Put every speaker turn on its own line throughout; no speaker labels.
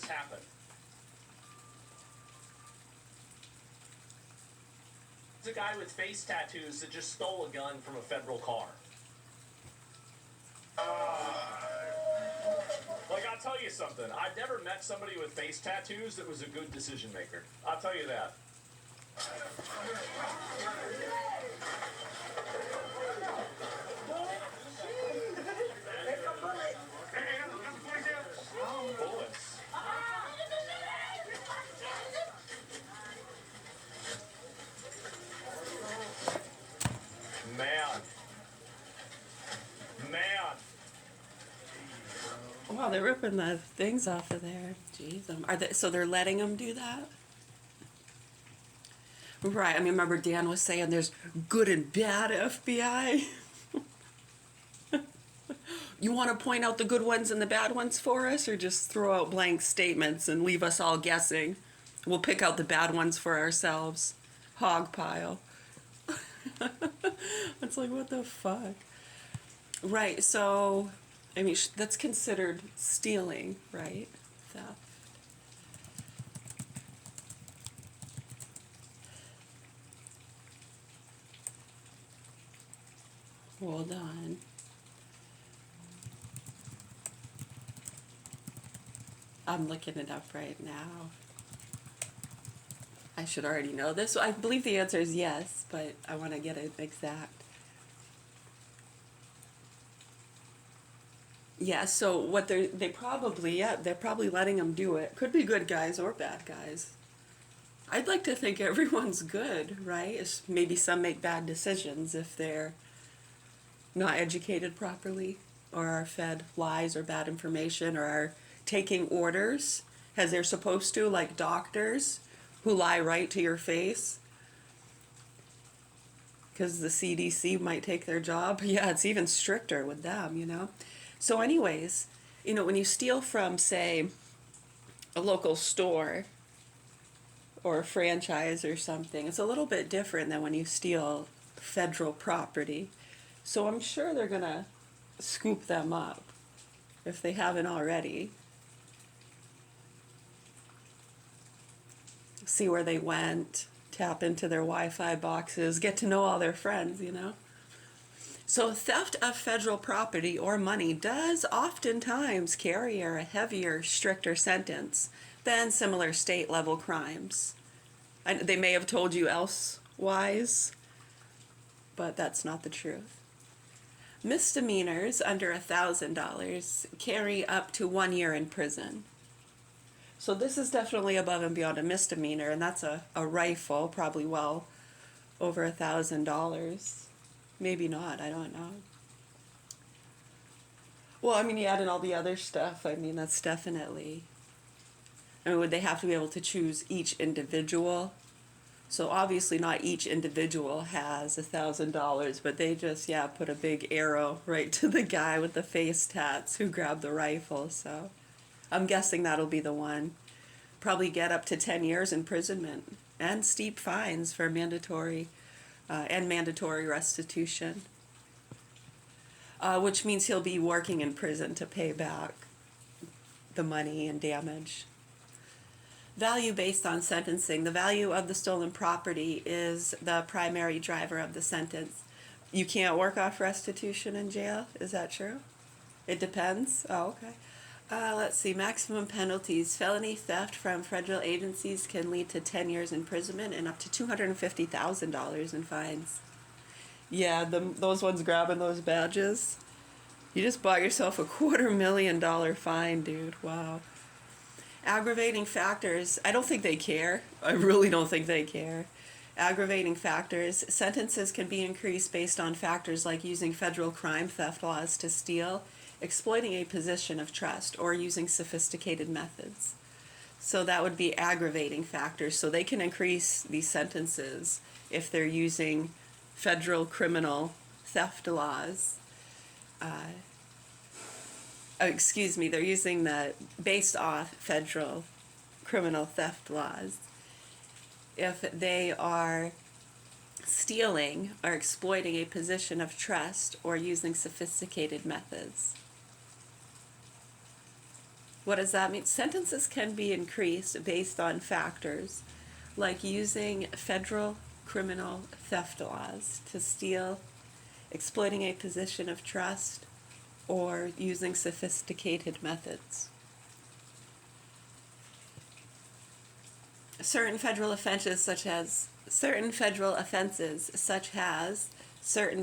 this happen? There's a guy with face tattoos that just stole a gun from a federal car. Like, I'll tell you something. I've never met somebody with face tattoos that was a good decision maker. I'll tell you that. Bullets. Man.
Wow, they're ripping the things off of there. Jeez, so they're letting them do that? Right. I mean, remember Dan was saying there's good and bad FBI. You want to point out the good ones and the bad ones for us, or just throw out blank statements and leave us all guessing? We'll pick out the bad ones for ourselves. Hog pile. It's like, what the fuck? Right, so, I mean, that's considered stealing, right? Theft. Hold on. I'm looking it up right now. I should already know this. I believe the answer is yes, but I want to get it exact. Yeah, so what they're probably letting them do it. Could be good guys or bad guys. I'd like to think everyone's good, right? Maybe some make bad decisions if they're not educated properly, or are fed lies or bad information, or are taking orders as they're supposed to, like doctors who lie right to your face because the CDC might take their job. Yeah, it's even stricter with them, you know. So anyways, you know, when you steal from, say, a local store or a franchise or something, it's a little bit different than when you steal federal property. So I'm sure they're going to scoop them up if they haven't already. See where they went, tap into their Wi-Fi boxes, get to know all their friends, you know. So theft of federal property or money does oftentimes carry a heavier, stricter sentence than similar state-level crimes. They may have told you elsewise, but that's not the truth. Misdemeanors under $1,000 carry up to 1 year in prison. So this is definitely above and beyond a misdemeanor, and that's a rifle, probably well over $1,000. Maybe not, I don't know. Well, I mean, you add in all the other stuff, I mean, that's definitely... I mean, would they have to be able to choose each individual? So obviously not each individual has $1,000, but they just, put a big arrow right to the guy with the face tats who grabbed the rifle, so... I'm guessing that'll be the one. Probably get up to 10 years imprisonment and steep fines for mandatory restitution, which means he'll be working in prison to pay back the money and damage. Value based on sentencing. The value of the stolen property is the primary driver of the sentence. You can't work off restitution in jail? Is that true? It depends? Oh, okay. Let's see, maximum penalties. Felony theft from federal agencies can lead to 10 years imprisonment and up to $250,000 in fines. Yeah, those ones grabbing those badges. You just bought yourself a $250,000 fine, dude. Wow. Aggravating factors. I don't think they care. I really don't think they care. Aggravating factors. Sentences can be increased based on factors like using federal crime theft laws to steal, exploiting a position of trust, or using sophisticated methods. So that would be aggravating factors. So they can increase these sentences if they're using federal criminal theft laws. They're using based off federal criminal theft laws. If they are stealing or exploiting a position of trust or using sophisticated methods. What does that mean? Sentences can be increased based on factors like using federal criminal theft laws to steal, exploiting a position of trust, or using sophisticated methods. Certain federal offenses such as certain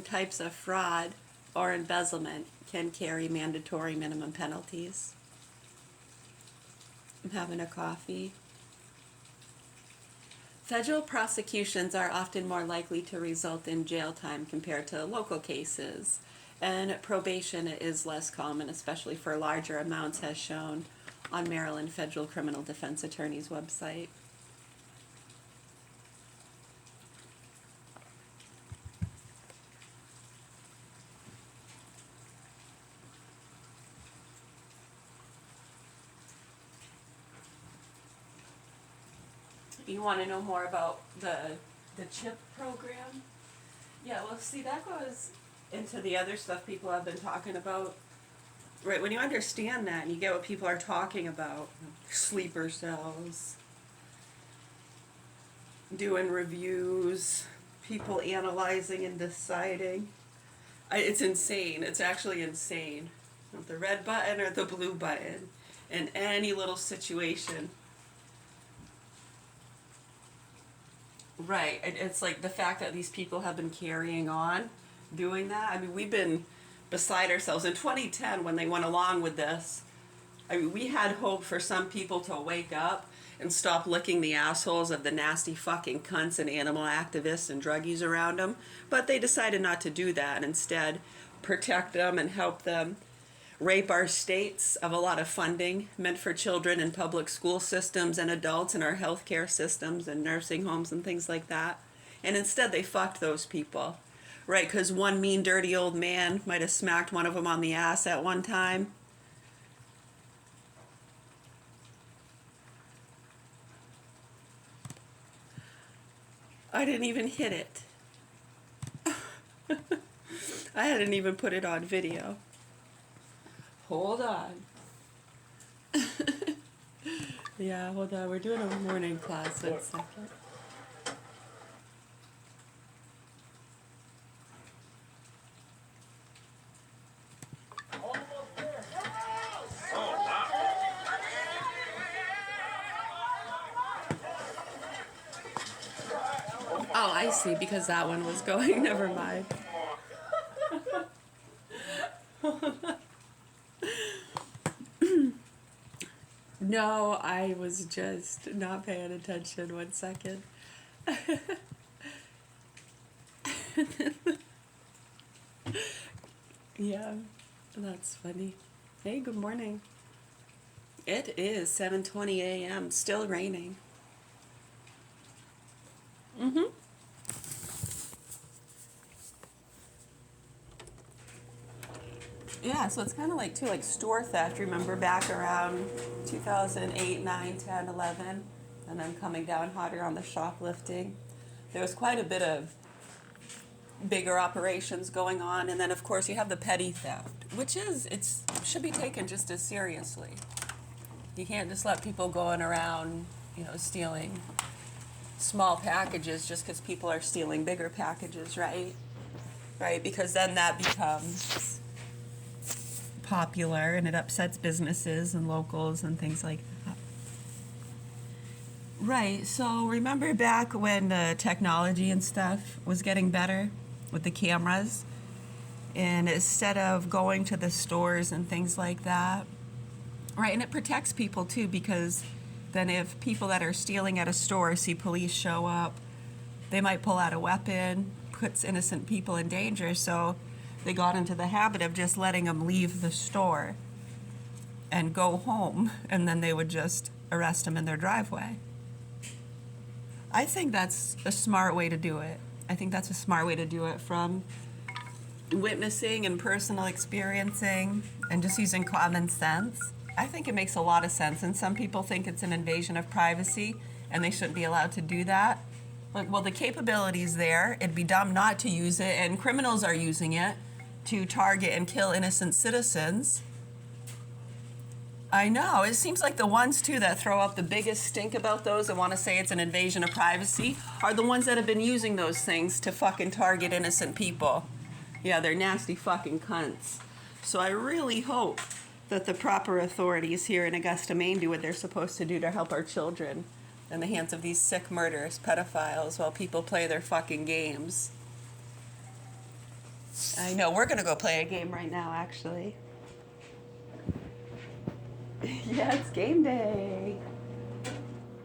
types of fraud or embezzlement can carry mandatory minimum penalties. I'm having a coffee. Federal prosecutions are often more likely to result in jail time compared to local cases, and probation is less common, especially for larger amounts, as shown on Maryland Federal Criminal Defense Attorney's website. You want to know more about the CHIP program? Yeah, well, see, that goes into the other stuff people have been talking about. Right, when you understand that and you get what people are talking about, sleeper cells, doing reviews, people analyzing and deciding. It's insane. It's actually insane. The red button or the blue button in any little situation. Right, it's like the fact that these people have been carrying on doing that. I mean, we've been beside ourselves. In 2010, when they went along with this, I mean, we had hope for some people to wake up and stop licking the assholes of the nasty fucking cunts and animal activists and druggies around them. But they decided not to do that and instead protect them and help them rape our states of a lot of funding meant for children in public school systems and adults in our healthcare systems and nursing homes and things like that. And instead they fucked those people. Right, because one mean, dirty old man might have smacked one of them on the ass at one time. I didn't even hit it. I hadn't even put it on video. Hold on. Yeah, hold on. We're doing a morning class. 1 second. Oh, I see, because that one was going. Never mind. No, I was just not paying attention. 1 second. Yeah, that's funny. Hey, good morning. It is 7:20 a.m. Still raining. Yeah, so it's kind of like, too, like store theft. Remember back around 2008, 9, 10, 11, and then coming down hotter on the shoplifting. There was quite a bit of bigger operations going on, and then, of course, you have the petty theft, which should be taken just as seriously. You can't just let people going around, stealing small packages just because people are stealing bigger packages, right? Right, because then that becomes popular and it upsets businesses and locals and things like that. Right, so remember back when the technology and stuff was getting better with the cameras, and instead of going to the stores and things like that, right, and it protects people too, because then if people that are stealing at a store see police show up, they might pull out a weapon, puts innocent people in danger, so they got into the habit of just letting them leave the store and go home, and then they would just arrest them in their driveway. I think that's a smart way to do it. I think that's a smart way to do it, from witnessing and personal experiencing and just using common sense. I think it makes a lot of sense, and some people think it's an invasion of privacy and they shouldn't be allowed to do that. But, well, the capability's there. It'd be dumb not to use it, and criminals are using it to target and kill innocent citizens. I know. It seems like the ones, too, that throw up the biggest stink about those and want to say it's an invasion of privacy are the ones that have been using those things to fucking target innocent people. Yeah, they're nasty fucking cunts. So I really hope that the proper authorities here in Augusta, Maine do what they're supposed to do to help our children in the hands of these sick murderous pedophiles while people play their fucking games. I know. We're going to go play a game right now, actually. Yeah, it's game day.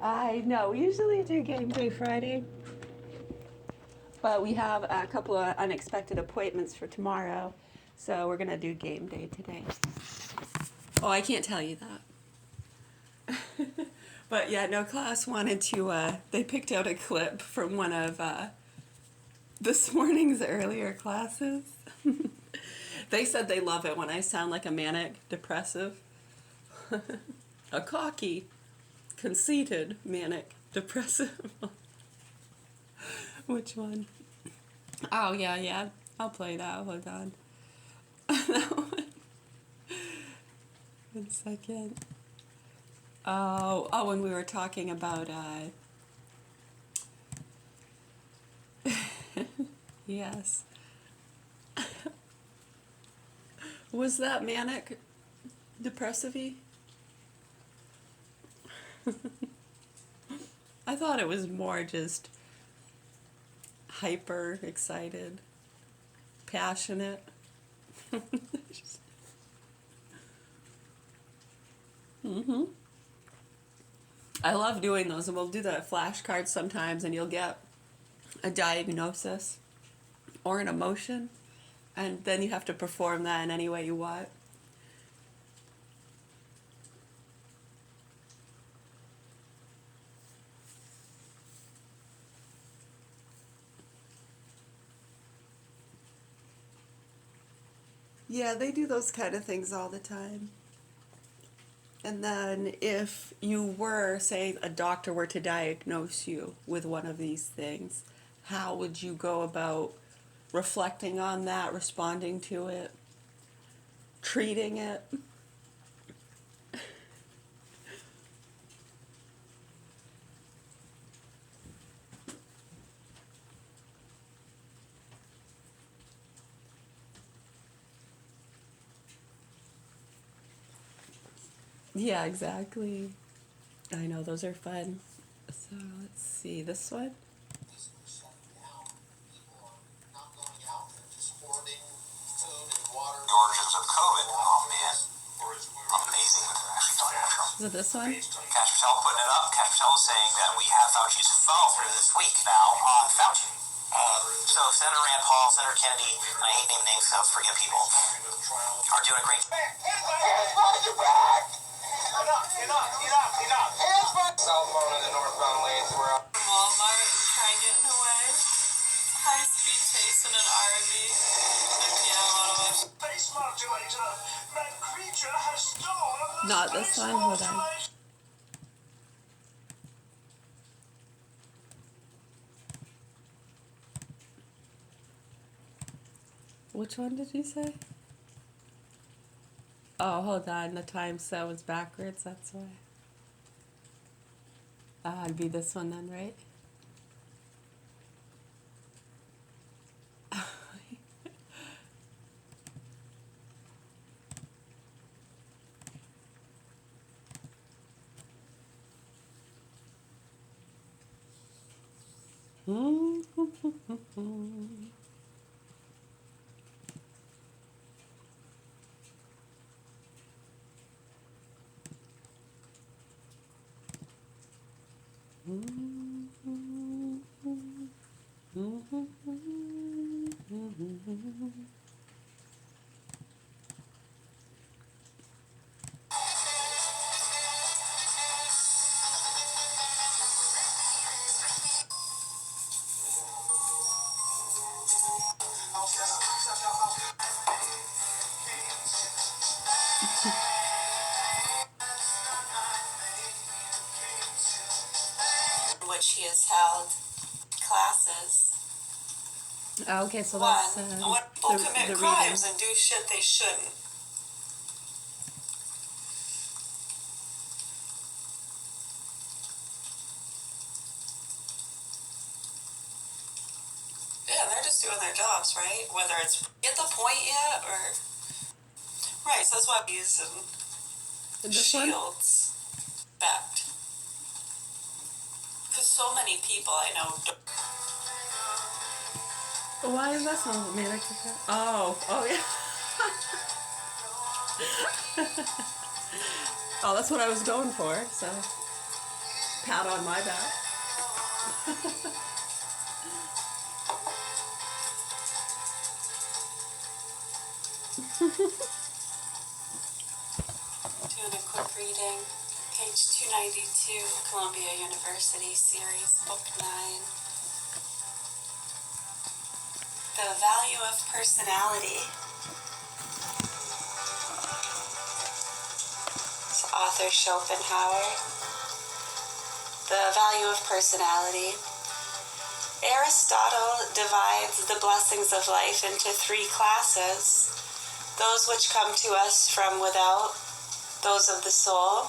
I know. We usually do game day Friday. But we have a couple of unexpected appointments for tomorrow. So we're going to do game day today. Oh, I can't tell you that. But yeah, no, class wanted to, they picked out a clip from one of this morning's earlier classes. They said they love it when I sound like a manic depressive. A cocky, conceited, manic, depressive. Which one? Oh, yeah. I'll play that. Hold on. That one. 1 second. When we were talking about, yes. Was that manic depressive-y? I thought it was more just hyper excited, passionate. I love doing those, and we'll do the flashcards sometimes, and you'll get a diagnosis or an emotion, and then you have to perform that in any way you want. Yeah, they do those kind of things all the time. And then if you were, say, a doctor were to diagnose you with one of these things, how would you go about reflecting on that, responding to it, treating it? Yeah, exactly. I know, those are fun. So let's see, this one?
The origins of COVID. Oh man, amazing what they're actually talking about.
Is it this one?
Cash Patel putting it up. Cash Patel is saying that we have Fauci's phone through this week now on Fauci. So Senator Rand Paul, Senator Kennedy, and I hate naming names because I forget people, are doing a great job.
Enough. Southbound and the northbound lanes were up.
Walmart and try getting away. High speed chase in an RV.
Not this one, hold on. Which one did you say? Oh, hold on, the time set was backwards, that's why. It'd be this one then, right?
Which he has held classes.
Okay, so
One,
that's
when people commit
the
crimes
reading.
and do shit they shouldn't. else, right? Whether it's at the point yet or right. So that's why I'm using
This one?
shields backed. Because so many people I know don't.
Why is that sound manic? Oh yeah. Oh, that's what I was going for. So, pat on my back.
Doing a quick reading. Page 292, Columbia University Series, Book 9. The value of personality. It's author Schopenhauer. The value of personality. Aristotle divides the blessings of life into 3 classes. Those which come to us from without, those of the soul,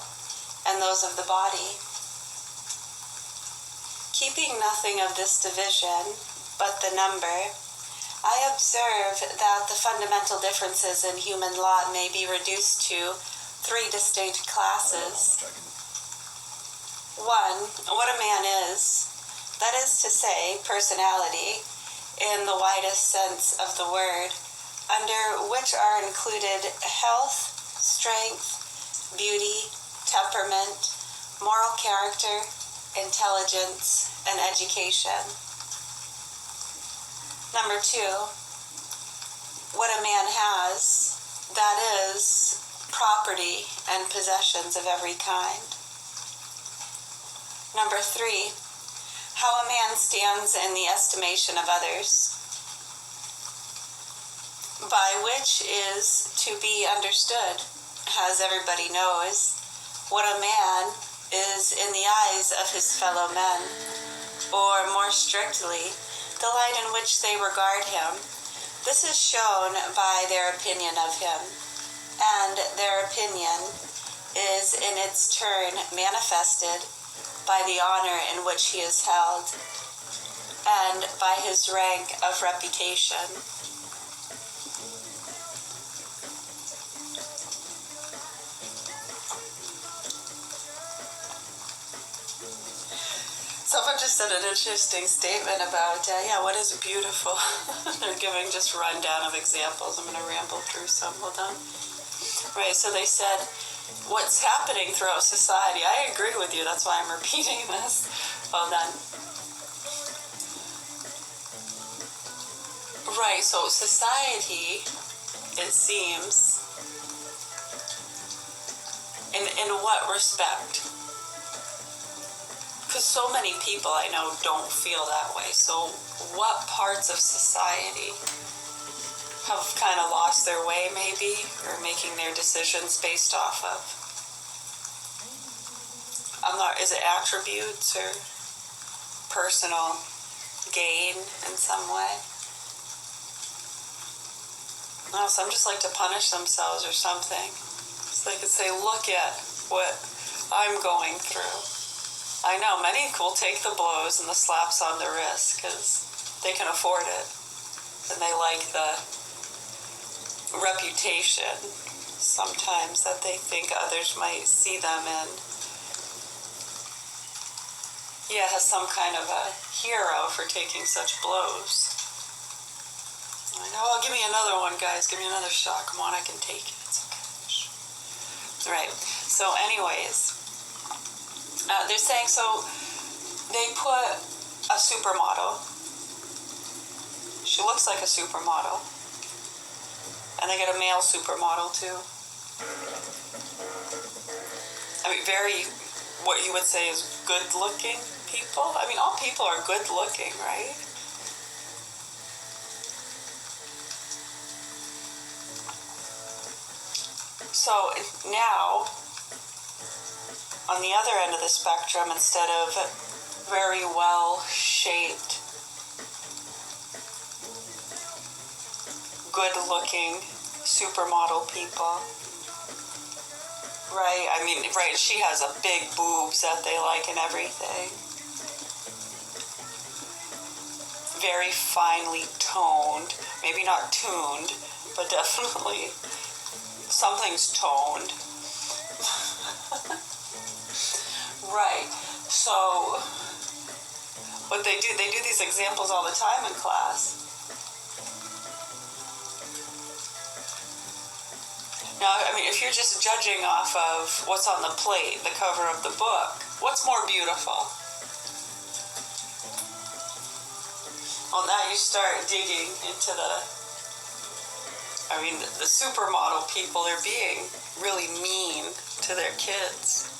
and those of the body. Keeping nothing of this division, but the number, I observe that the fundamental differences in human lot may be reduced to 3 distinct classes. 1, what a man is, that is to say, personality, in the widest sense of the word, under which are included health, strength, beauty, temperament, moral character, intelligence, and education. Number 2, what a man has, that is, property and possessions of every kind. Number 3, how a man stands in the estimation of others, by which is to be understood, as everybody knows, what a man is in the eyes of his fellow men, or more strictly, the light in which they regard him. This is shown by their opinion of him, and their opinion is in its turn manifested by the honor in which he is held, and by his rank of reputation. Someone just said an interesting statement about, what is beautiful? They're giving just rundown of examples. I'm going to ramble through some. Hold on. Right, so they said, what's happening throughout society? I agree with you. That's why I'm repeating this. Hold on. Right, so society, it seems, in what respect? Because so many people I know don't feel that way. So what parts of society have kind of lost their way, maybe, or making their decisions based off of? Is it attributes or personal gain in some way? No, some just like to punish themselves or something. So they could say, look at what I'm going through. I know, many will take the blows and the slaps on the wrist because they can afford it. And they like the reputation sometimes that they think others might see them in. Yeah, as some kind of a hero for taking such blows. I know, oh, give me another one, guys. Give me another shot. Come on, I can take it. It's okay. Right. So anyways, they're saying, so they put a supermodel. She looks like a supermodel. And they get a male supermodel, too. I mean, very, what you would say is good-looking people. I mean, all people are good-looking, right? So now, on the other end of the spectrum, instead of very well-shaped, good-looking supermodel people, right? I mean, right, she has a big boobs that they like and everything. very finely toned, maybe not tuned, but definitely something's toned. Right. So what they do these examples all the time in class. Now, I mean, if you're just judging off of what's on the plate, the cover of the book, what's more beautiful? Well, now you start digging into the supermodel people are being really mean to their kids.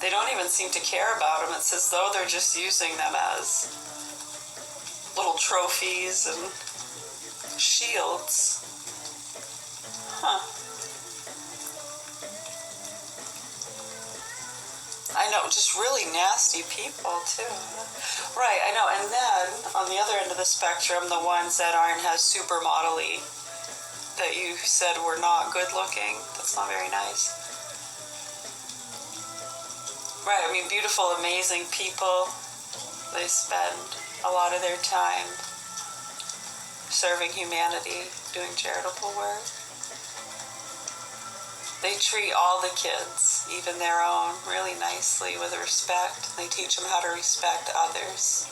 They don't even seem to care about them. It's as though they're just using them as little trophies and shields. Huh. I know, just really nasty people, too. Right, I know. And then, on the other end of the spectrum, the ones that aren't as supermodel-y, that you said were not good-looking. That's not very nice. Right, I mean, beautiful, amazing people. They spend a lot of their time serving humanity, doing charitable work. They treat all the kids, even their own, really nicely with respect. They teach them how to respect others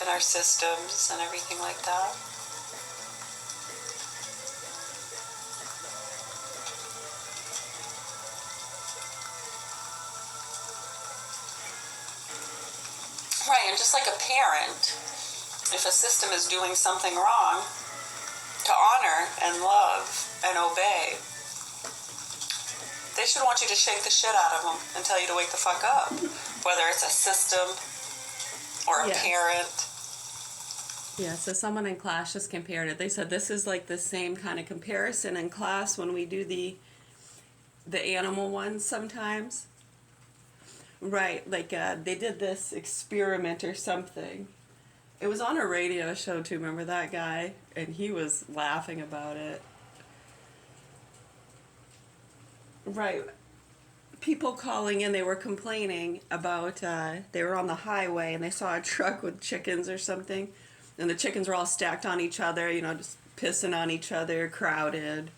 and our systems and everything like that. Right, and just like a parent, if a system is doing something wrong, to honor and love and obey, they should want you to shake the shit out of them and tell you to wake the fuck up, whether it's a system or a parent.
Yeah, so someone in class just compared it. They said this is like the same kind of comparison in class when we do the animal ones sometimes. Right, like they did this experiment or something. It was on a radio show too, remember that guy? And he was laughing about it. Right. People calling in, they were complaining about, they were on the highway and they saw a truck with chickens or something. And the chickens were all stacked on each other, just pissing on each other, crowded.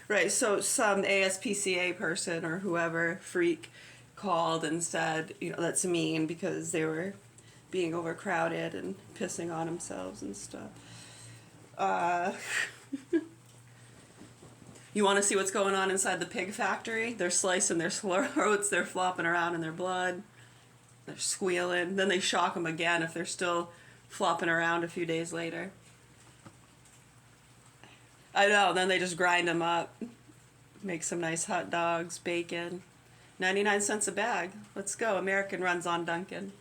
Right, so some ASPCA person or whoever, freak, called and said, that's mean because they were being overcrowded and pissing on themselves and stuff. You want to see what's going on inside the pig factory? They're slicing their throats, they're flopping around in their blood, they're squealing. Then they shock them again if they're still flopping around a few days later. I know, then they just grind them up, make some nice hot dogs, bacon. 99 cents a bag. Let's go. American runs on Dunkin'.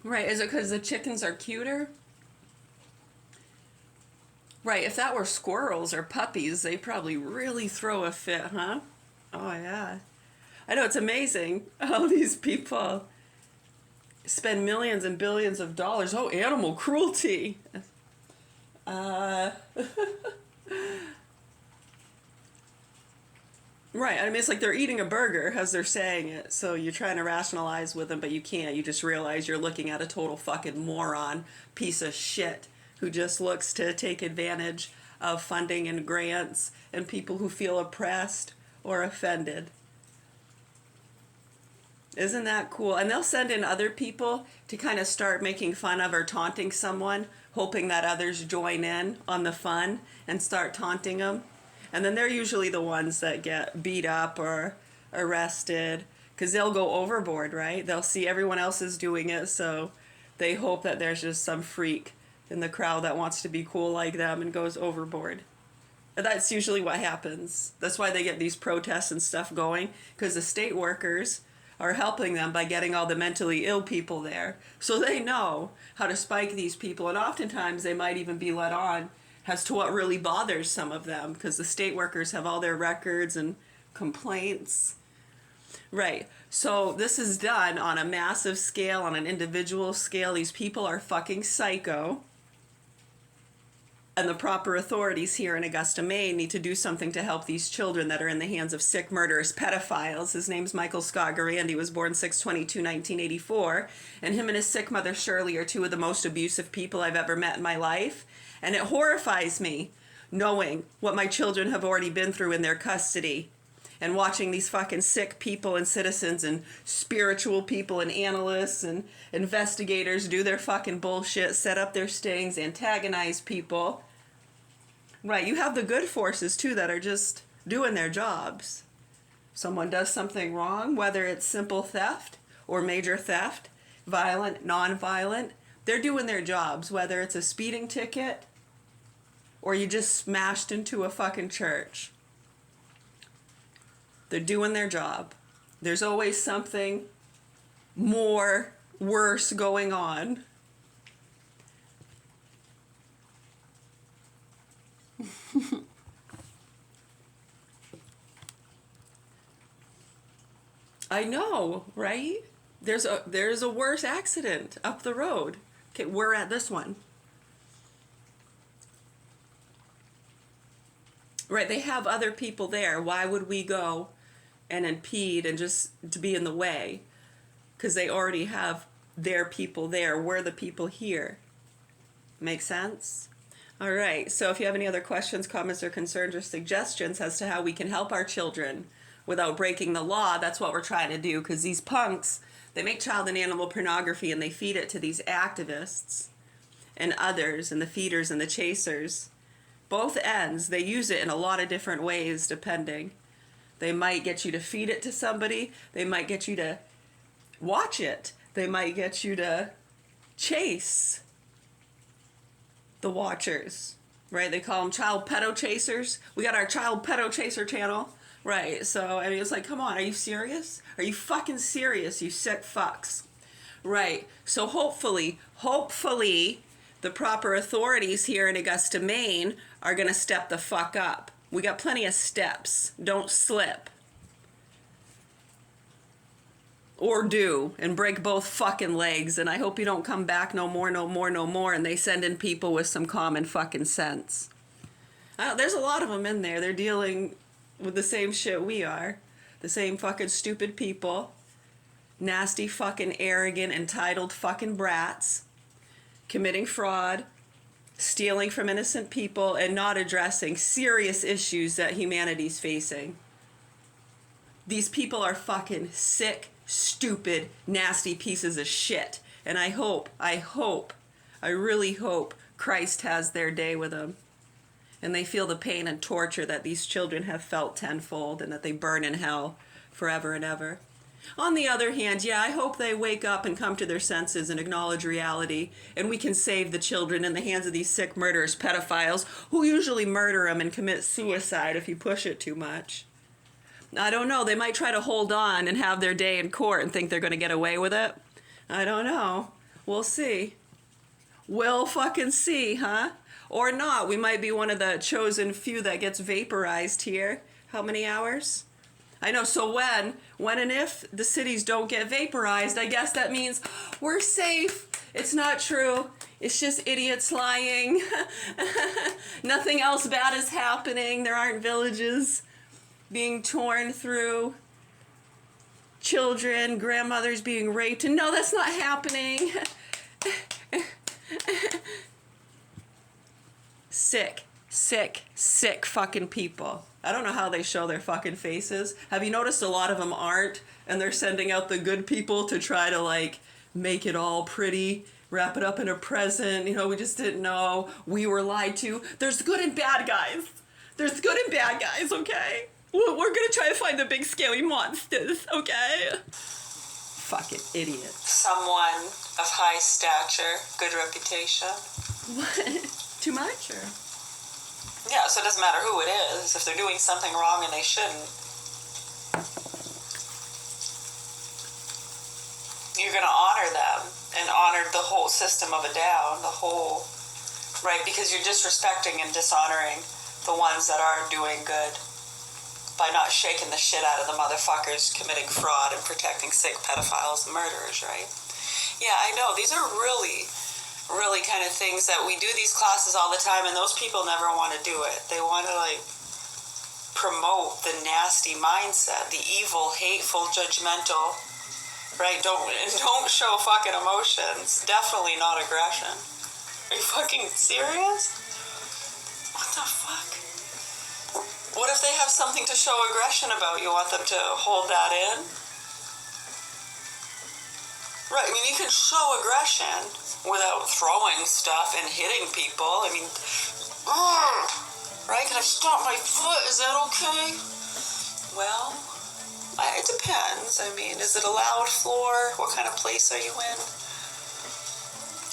Right, is it because the chickens are cuter? Right, if that were squirrels or puppies, they probably really throw a fit, huh? Oh, yeah. I know, it's amazing how these people spend millions and billions of dollars. Oh, animal cruelty. Right, I mean, it's like they're eating a burger as they're saying it, so you're trying to rationalize with them, but you can't. You just realize you're looking at a total fucking moron, piece of shit, who just looks to take advantage of funding and grants and people who feel oppressed or offended. Isn't that cool? And they'll send in other people to kind of start making fun of or taunting someone, hoping that others join in on the fun and start taunting them. And then they're usually the ones that get beat up or arrested because they'll go overboard, right? They'll see everyone else is doing it, so they hope that there's just some freak in the crowd that wants to be cool like them and goes overboard. And that's usually what happens. That's why they get these protests and stuff going, because the state workers are helping them by getting all the mentally ill people there. So they know how to spike these people, and oftentimes they might even be let on as to what really bothers some of them, because the state workers have all their records and complaints. Right. So this is done on a massive scale, on an individual scale. These people are fucking psycho. And the proper authorities here in Augusta, Maine need to do something to help these children that are in the hands of sick, murderous pedophiles. His name's Michael Scott Garandi, was born 6/22/1984. And him and his sick mother, Shirley, are two of the most abusive people I've ever met in my life. And it horrifies me knowing what my children have already been through in their custody. And watching these fucking sick people and citizens and spiritual people and analysts and investigators do their fucking bullshit, set up their stings, antagonize people. Right, you have the good forces too that are just doing their jobs. Someone does something wrong, whether it's simple theft or major theft, violent, non-violent, they're doing their jobs, whether it's a speeding ticket or you just smashed into a fucking church. They're doing their job. There's always something more worse going on. I know, right? There's a worse accident up the road. Okay, we're at this one. Right, they have other people there. Why would we go and impede and just to be in the way? Because they already have their people there. We're the people here. Make sense? All right, so if you have any other questions, comments, or concerns, or suggestions as to how we can help our children without breaking the law, that's what we're trying to do. Because these punks, they make child and animal pornography and they feed it to these activists and others and the feeders and the chasers. Both ends, they use it in a lot of different ways depending. They might get you to feed it to somebody. They might get you to watch it. They might get you to chase the watchers, right? They call them child pedo chasers. We got our child pedo chaser channel, right? So, I mean, it's like, come on, are you serious? Are you fucking serious, you sick fucks? Right, so hopefully, the proper authorities here in Augusta, Maine are gonna step the fuck up. We got plenty of steps. Don't slip. Or do, and break both fucking legs, and I hope you don't come back no more, and they send in people with some common fucking sense. There's a lot of them in there. They're dealing with the same shit we are. The same fucking stupid people. Nasty fucking arrogant, entitled fucking brats. Committing fraud. Stealing from innocent people, and not addressing serious issues that humanity's facing. These people are fucking sick, stupid, nasty pieces of shit. And I really hope Christ has their day with them. And they feel the pain and torture that these children have felt tenfold, and that they burn in hell forever and ever. On the other hand, yeah, I hope they wake up and come to their senses and acknowledge reality, and we can save the children in the hands of these sick, murderous pedophiles who usually murder them and commit suicide if you push it too much. I don't know. They might try to hold on and have their day in court and think they're going to get away with it. I don't know. We'll see. We'll fucking see, huh? Or not. We might be one of the chosen few that gets vaporized here. How many hours? I know. So when and if the cities don't get vaporized, I guess that means we're safe. It's not true. It's just idiots lying. Nothing else bad is happening. There aren't villages being torn through. Children, grandmothers being raped. And no, that's not happening. Sick fucking people. I don't know how they show their fucking faces. Have you noticed a lot of them aren't? And they're sending out the good people to try to, like, make it all pretty, wrap it up in a present. You know, we just didn't know. We were lied to. There's good and bad guys. There's good and bad guys, okay? We're gonna try to find the big scary monsters, okay? Fucking idiot.
Someone of high stature, good reputation.
What? Too much, or?
Yeah, so it doesn't matter who it is. If they're doing something wrong and they shouldn't, you're going to honor them and honor the whole system of a down, right? Because you're disrespecting and dishonoring the ones that are doing good by not shaking the shit out of the motherfuckers committing fraud and protecting sick pedophiles and murderers, right? Yeah, I know. These are really really kind of things that we do these classes all the time, and those people never want to do it. They want to like promote the nasty mindset, the evil, hateful, judgmental, right? Don't show fucking emotions. Definitely not aggression. Are you fucking serious? What the fuck? What if they have something to show aggression about? You want them to hold that in? Right, I mean, you can show aggression without throwing stuff and hitting people. I mean, right? Can I stomp my foot? Is that okay? Well, it depends. I mean, is it a loud floor? What kind of place are you in?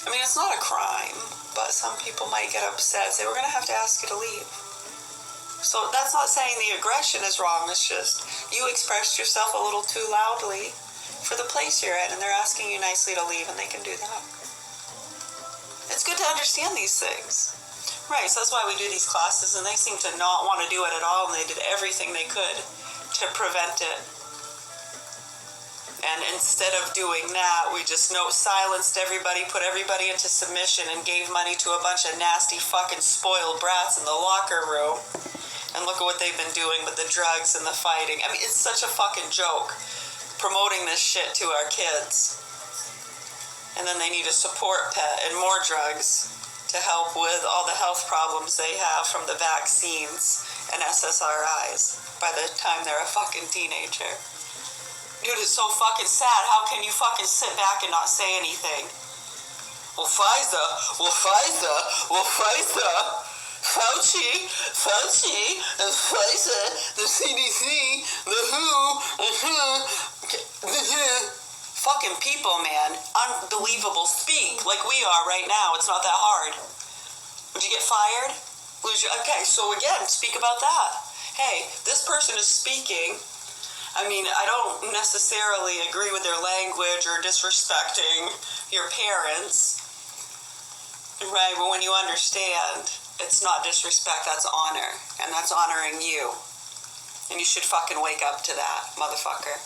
I mean, it's not a crime, but some people might get upset, say, we're going to have to ask you to leave. So that's not saying the aggression is wrong. It's just you expressed yourself a little too loudly for the place you're in, and they're asking you nicely to leave, and they can do that. It's good to understand these things. Right, so that's why we do these classes, and they seem to not want to do it at all, and they did everything they could to prevent it. And instead of doing that, we just silenced everybody, put everybody into submission, and gave money to a bunch of nasty fucking spoiled brats in the locker room. And look at what they've been doing with the drugs and the fighting. I mean, it's such a fucking joke, promoting this shit to our kids. And then they need a support pet and more drugs to help with all the health problems they have from the vaccines and SSRIs by the time they're a fucking teenager. Dude, it's so fucking sad. How can you fucking sit back and not say anything? Well, Pfizer, Fauci, and Pfizer, the CDC, the WHO, fucking people, man. Unbelievable. Speak like we are right now. It's not that hard. Would you get fired? Okay, so again, speak about that. Hey, this person is speaking. I mean, I don't necessarily agree with their language or disrespecting your parents, right? But when you understand, it's not disrespect, that's honor, and that's honoring you. And you should fucking wake up to that, motherfucker.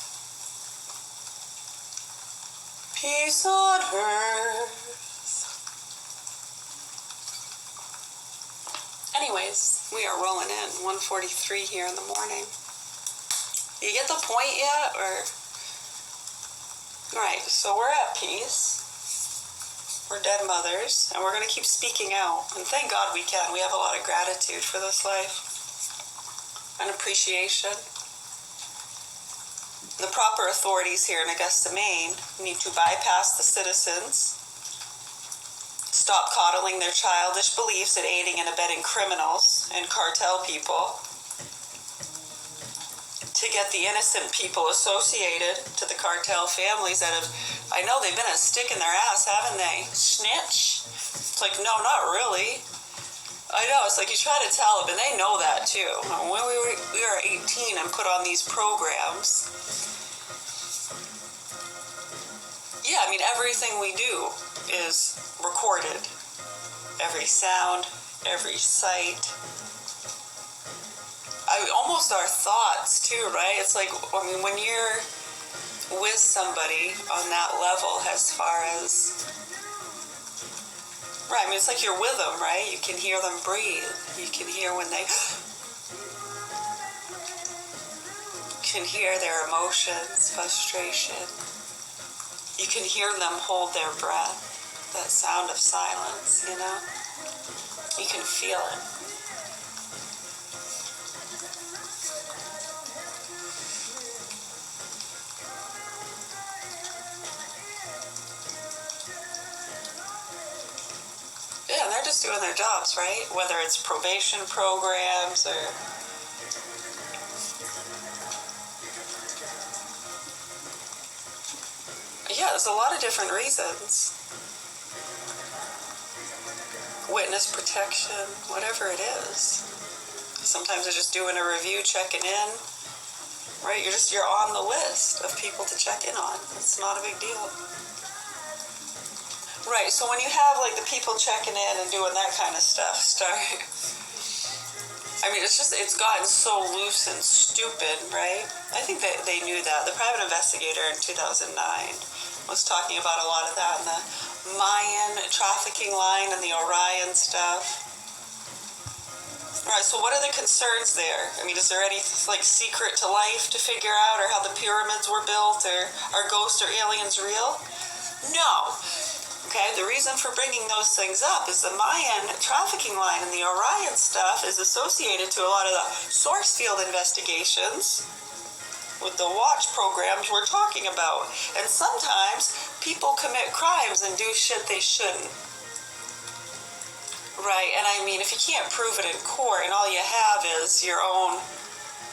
Peace on earth. Anyways, we are rolling in 1:43 here in the morning. You get the point yet, or? Right, so we're at peace. We're dead mothers, and we're going to keep speaking out. And thank God we can. We have a lot of gratitude for this life and appreciation. The proper authorities here in Augusta, Maine need to bypass the citizens, stop coddling their childish beliefs and aiding and abetting criminals and cartel people, to get the innocent people associated to the cartel families that have, I know they've been a stick in their ass, haven't they? Snitch. It's like, no, not really. I know, it's like you try to tell them, and they know that too. When we were 18 and put on these programs, yeah, I mean, everything we do is recorded. Every sound, every sight. Almost our thoughts too, right? It's like, I mean, when you're with somebody on that level, as far as, right, I mean, it's like you're with them, right? You can hear them breathe. You can hear when they, you can hear their emotions, frustration. You can hear them hold their breath, that sound of silence, you know? You can feel it. Yeah, they're just doing their jobs, right? Whether it's probation programs or... Yeah, there's a lot of different reasons. Witness protection, whatever it is. Sometimes they're just doing a review, checking in, right? You're on the list of people to check in on. It's not a big deal. Right, so when you have like the people checking in and doing that kind of stuff, I mean, it's gotten so loose and stupid, right? I think that they knew that. The private investigator in 2009 was talking about a lot of that in the Mayan trafficking line and the Orion stuff. Alright, so what are the concerns there? I mean, is there any, like, secret to life to figure out, or how the pyramids were built, or are ghosts or aliens real? No. Okay, the reason for bringing those things up is the Mayan trafficking line and the Orion stuff is associated to a lot of the source field investigations with the watch programs we're talking about. And sometimes people commit crimes and do shit they shouldn't. Right, and I mean, if you can't prove it in court and all you have is your own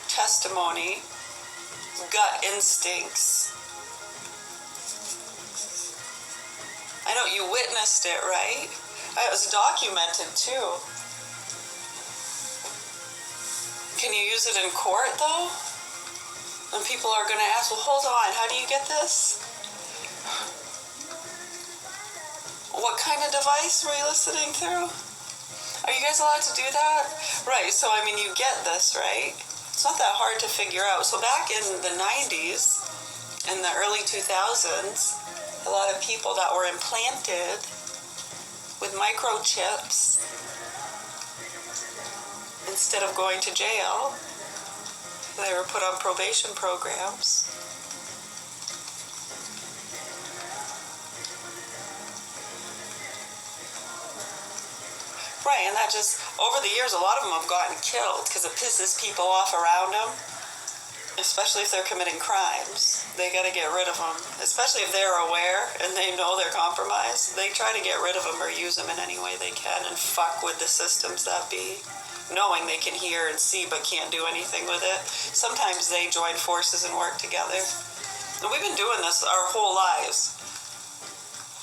testimony, gut instincts. I know you witnessed it, right? It was documented too. Can you use it in court though? And people are going to ask, well, hold on, how do you get this? What kind of device were you listening through? Are you guys allowed to do that? Right, so I mean, you get this, right? It's not that hard to figure out. So back in the 90s, in the early 2000s, a lot of people that were implanted with microchips instead of going to jail, they were put on probation programs. Right, and that just, over the years, a lot of them have gotten killed because it pisses people off around them, especially if they're committing crimes. They got to get rid of them, especially if they're aware and they know they're compromised. They try to get rid of them or use them in any way they can and fuck with the systems that be, knowing they can hear and see but can't do anything with it. Sometimes they join forces and work together. And we've been doing this our whole lives.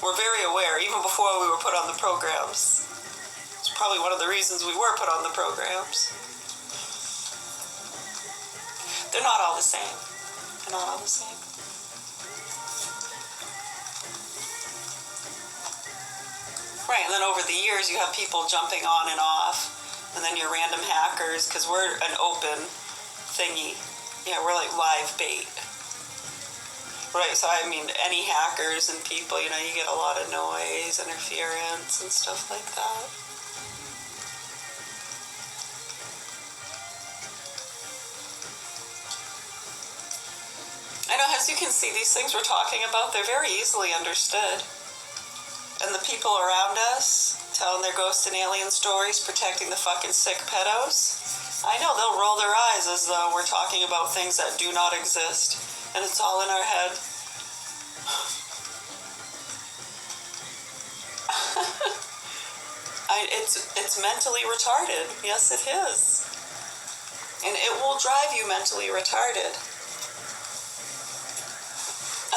We're very aware, even before we were put on the programs. It's probably one of the reasons we were put on the programs. They're not all the same. They're not all the same. Right, and then over the years you have people jumping on and off, and then your random hackers, because we're an open thingy. Yeah, we're like live bait. Right, so I mean, any hackers and people, you know, you get a lot of noise, interference, and stuff like that. I know, as you can see, these things we're talking about, they're very easily understood. And the people around us, telling their ghost and alien stories, protecting the fucking sick pedos, I know they'll roll their eyes as though we're talking about things that do not exist. And it's all in our head. It's mentally retarded. Yes, it is. And it will drive you mentally retarded.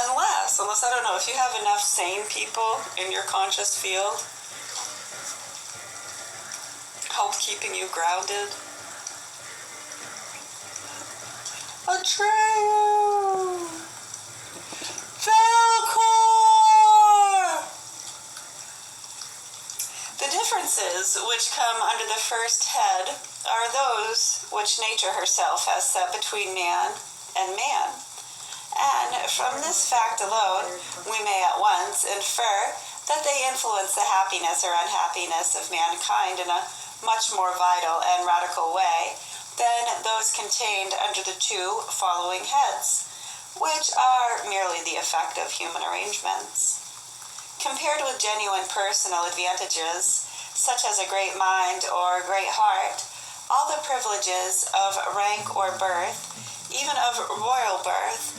Unless, I don't know, if you have enough sane people in your conscious field, help keeping you grounded. Atreyu! Falcor! The differences which come under the first head are those which nature herself has set between man and man. And from this fact alone, we may at once infer that they influence the happiness or unhappiness of mankind in a much more vital and radical way than those contained under the two following heads, which are merely the effect of human arrangements. Compared with genuine personal advantages, such as a great mind or great heart, all the privileges of rank or birth, even of royal birth,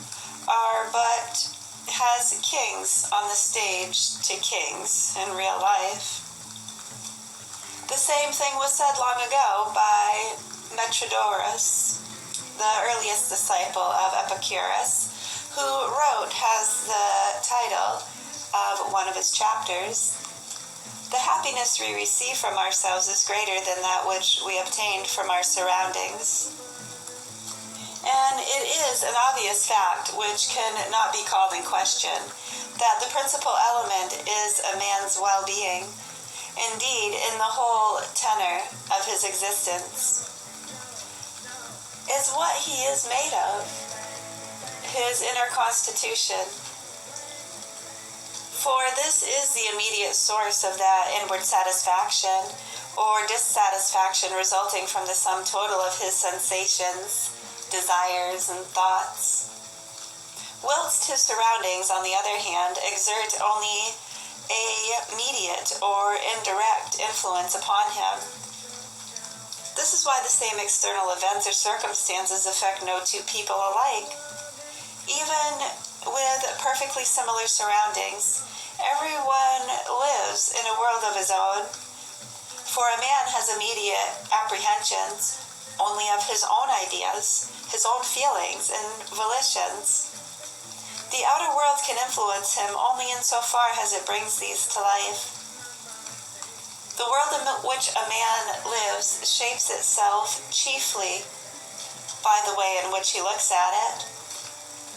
are but has kings on the stage to kings in real life. The same thing was said long ago by Metrodorus, the earliest disciple of Epicurus, who has the title of one of his chapters, "The happiness we receive from ourselves is greater than that which we obtained from our surroundings." And it is an obvious fact, which can not be called in question, that the principal element is a man's well-being. Indeed, in the whole tenor of his existence, is what he is made of, his inner constitution. For this is the immediate source of that inward satisfaction or dissatisfaction resulting from the sum total of his sensations, desires, and thoughts. Whilst his surroundings, on the other hand, exert only a mediate or indirect influence upon him. This is why the same external events or circumstances affect no two people alike. Even with perfectly similar surroundings, everyone lives in a world of his own. For a man has immediate apprehensions only of his own ideas, his own feelings and volitions. The outer world can influence him only insofar as it brings these to life. The world in which a man lives shapes itself chiefly by the way in which he looks at it,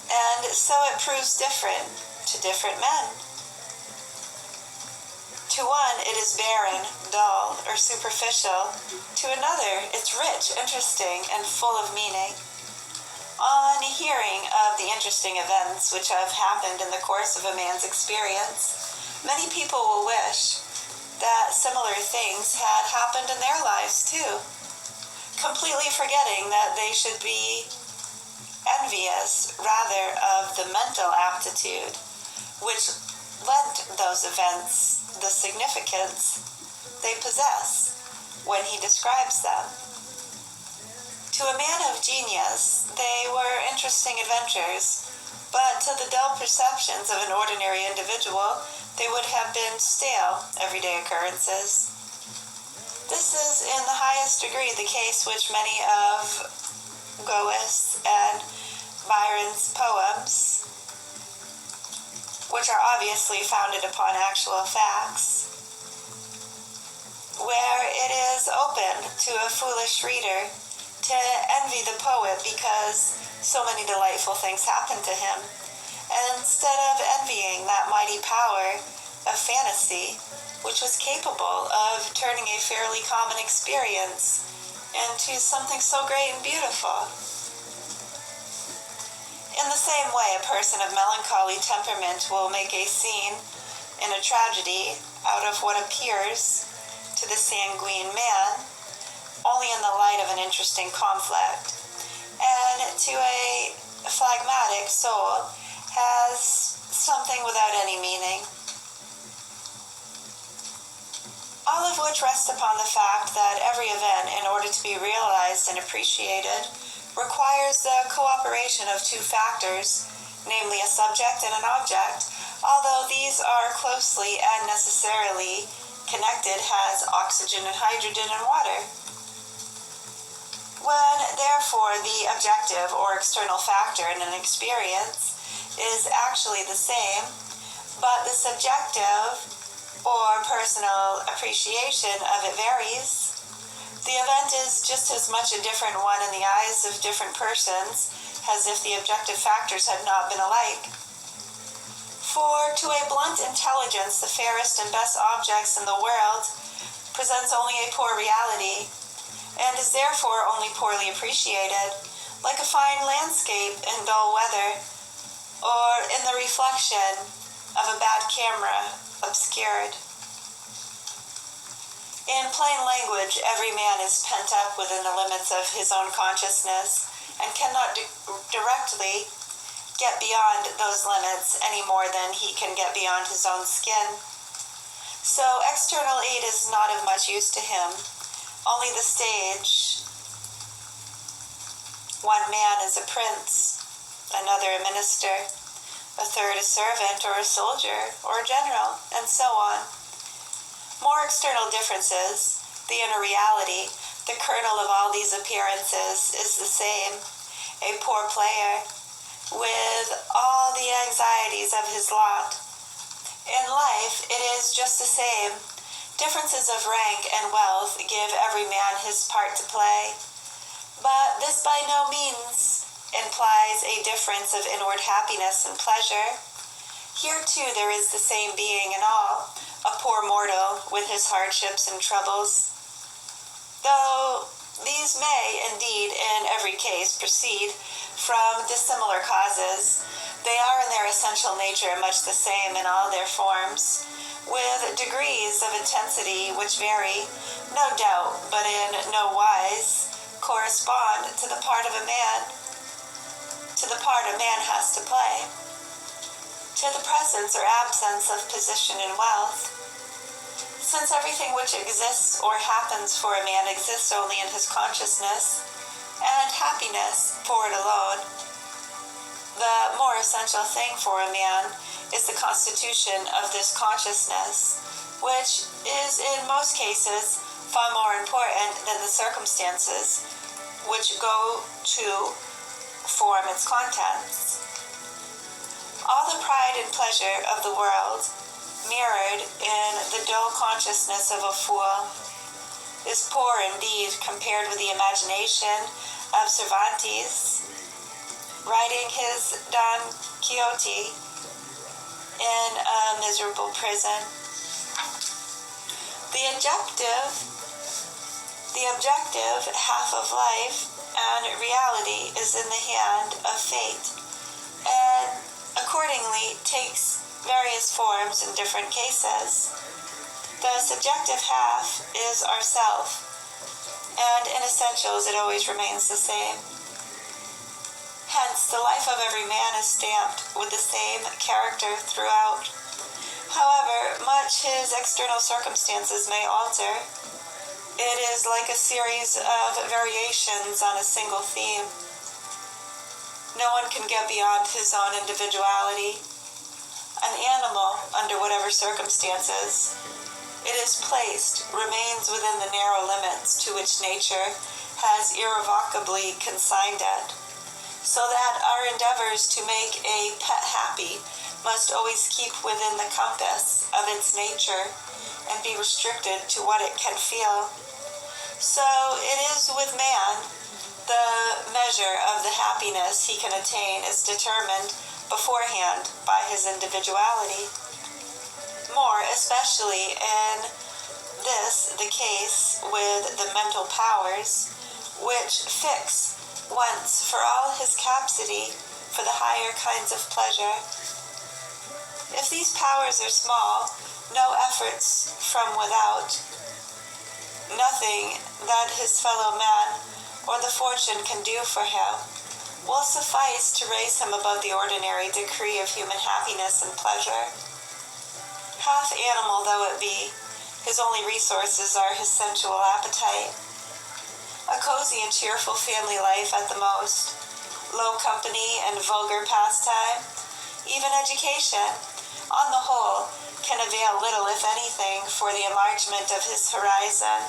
and so it proves different to different men. To one, it is barren, dull, or superficial. To another, it's rich, interesting, and full of meaning. On hearing of the interesting events which have happened in the course of a man's experience, many people will wish that similar things had happened in their lives too, completely forgetting that they should be envious rather of the mental aptitude which lent those events the significance they possess when he describes them. To a man of genius, they were interesting adventures, but to the dull perceptions of an ordinary individual, they would have been stale, everyday occurrences. This is in the highest degree the case which many of Goethe's and Byron's poems, which are obviously founded upon actual facts, where it is open to a foolish reader to envy the poet because so many delightful things happen to him, and instead of envying that mighty power of fantasy, which was capable of turning a fairly common experience into something so great and beautiful. In the same way, a person of melancholy temperament will make a scene in a tragedy out of what appears to the sanguine man only in the light of an interesting conflict, and to a phlegmatic soul has something without any meaning. All of which rest upon the fact that every event, in order to be realized and appreciated, requires the cooperation of two factors, namely a subject and an object, although these are closely and necessarily connected as oxygen and hydrogen and water. When, therefore, the objective or external factor in an experience is actually the same, but the subjective or personal appreciation of it varies, the event is just as much a different one in the eyes of different persons as if the objective factors had not been alike. For to a blunt intelligence, the fairest and best objects in the world presents only a poor reality, and is therefore only poorly appreciated, like a fine landscape in dull weather, or in the reflection of a bad camera obscured. In plain language, every man is pent up within the limits of his own consciousness and cannot directly get beyond those limits any more than he can get beyond his own skin. So external aid is not of much use to him. Only the stage. One man is a prince, another a minister, a third a servant or a soldier or a general, and so on. More external differences, the inner reality, the kernel of all these appearances is the same, a poor player, with all the anxieties of his lot. In life, it is just the same. Differences of rank and wealth give every man his part to play, but this by no means implies a difference of inward happiness and pleasure. Here too there is the same being in all, a poor mortal with his hardships and troubles, though these may indeed in every case proceed from dissimilar causes, they are in their essential nature much the same in all their forms, with degrees of intensity which vary, no doubt, but in no wise correspond to the part a man has to play, to the presence or absence of position and wealth. Since everything which exists or happens for a man exists only in his consciousness, and happiness for it alone, the more essential thing for a man is the constitution of this consciousness, which is in most cases far more important than the circumstances which go to form its contents. All the pride and pleasure of the world, mirrored in the dull consciousness of a fool, is poor indeed compared with the imagination of Cervantes, writing his Don Quixote in a miserable prison. The objective half of life and reality is in the hand of fate, and accordingly takes various forms in different cases. The subjective half is ourself, and in essentials it always remains the same. Hence, the life of every man is stamped with the same character throughout. However much his external circumstances may alter, it is like a series of variations on a single theme. No one can get beyond his own individuality. An animal, under whatever circumstances it is placed, remains within the narrow limits to which nature has irrevocably consigned it, so that our endeavors to make a pet happy must always keep within the compass of its nature and be restricted to what it can feel. So it is with man. The measure of the happiness he can attain is determined beforehand by his individuality. More especially in this the case with the mental powers, which fix once for all his capacity for the higher kinds of pleasure. If these powers are small, no efforts from without, nothing that his fellow man or the fortune can do for him will suffice to raise him above the ordinary decree of human happiness and pleasure. Half animal though it be, his only resources are his sensual appetite, a cozy and cheerful family life at the most, low company and vulgar pastime, even education, on the whole, can avail little, if anything, for the enlargement of his horizon.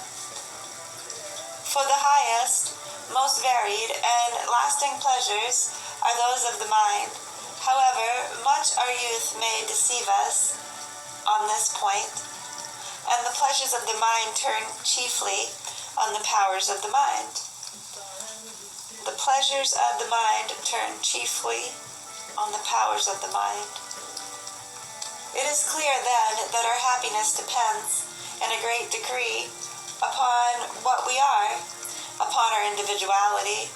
For the highest, most varied, and lasting pleasures are those of the mind. However, much our youth may deceive us on this point, and the pleasures of the mind turn chiefly on the powers of the mind. The pleasures of the mind turn chiefly on the powers of the mind. It is clear then that our happiness depends in a great degree upon what we are, upon our individuality,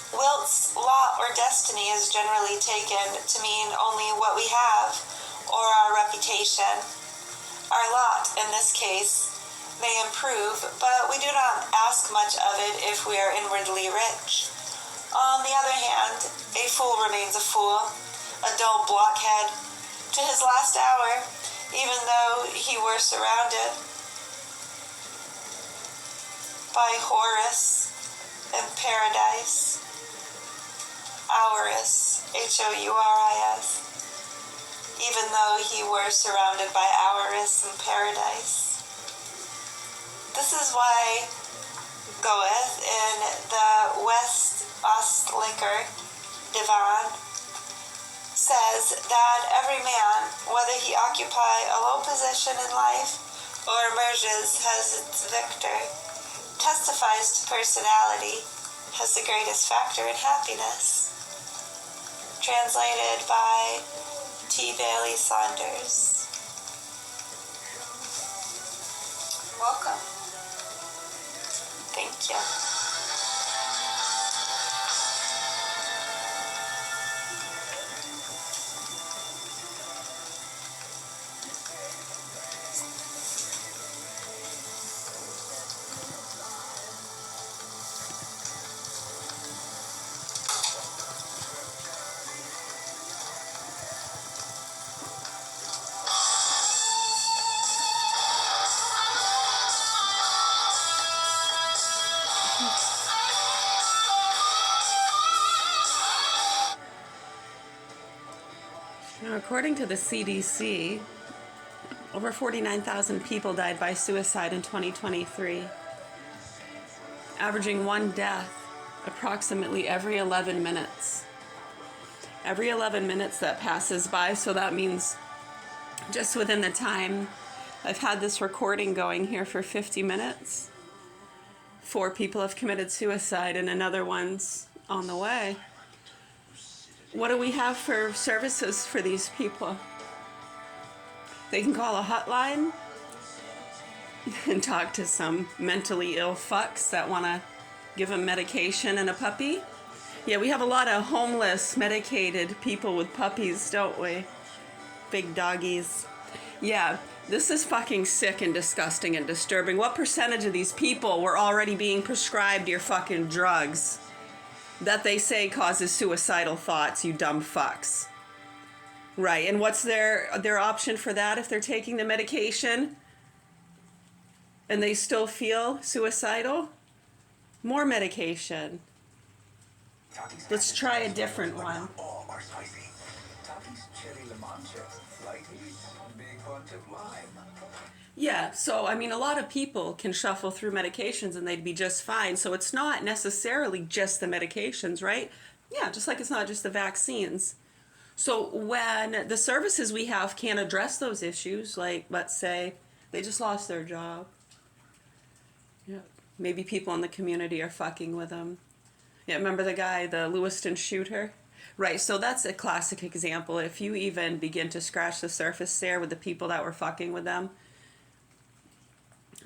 whilst lot or destiny is generally taken to mean only what we have or our reputation. Our lot, in this case, may improve, but we do not ask much of it if we are inwardly rich. On the other hand, a fool remains a fool, a dull blockhead, to his last hour, even though he were surrounded by Horus and Paradise. Hourus, Houris, even though he were surrounded by Hourus and Paradise. This is why goeth in the West Ostlicher Divan says that every man, whether he occupy a low position in life or emerges as its victor, testifies to personality, has the greatest factor in happiness. Translated by T. Bailey Saunders. Welcome. Thank you.
Now, according to the CDC, over 49,000 people died by suicide in 2023, averaging one death approximately every 11 minutes. Every 11 minutes that passes by, so that means just within the time I've had this recording going here for 50 minutes, 4 people have committed suicide and another one's on the way. What do we have for services for these people? They can call a hotline and talk to some mentally ill fucks that want to give them medication and a puppy. Yeah, we have a lot of homeless, medicated people with puppies, don't we? Big doggies. Yeah, this is fucking sick and disgusting and disturbing. What percentage of these people were already being prescribed your fucking drugs that they say causes suicidal thoughts, you dumb fucks? Right, and what's their option for that if they're taking the medication and they still feel suicidal? More medication. Let's try a different one. Yeah, so I mean, a lot of people can shuffle through medications and they'd be just fine. So it's not necessarily just the medications, right? Yeah, just like it's not just the vaccines. So when the services we have can't address those issues, like let's say they just lost their job. Yeah, maybe people in the community are fucking with them. Yeah, remember the guy, the Lewiston shooter? Right, so that's a classic example. If you even begin to scratch the surface there with the people that were fucking with them,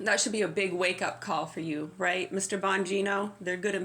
that should be a big wake-up call for you, right? Mr. Bongino, they're good and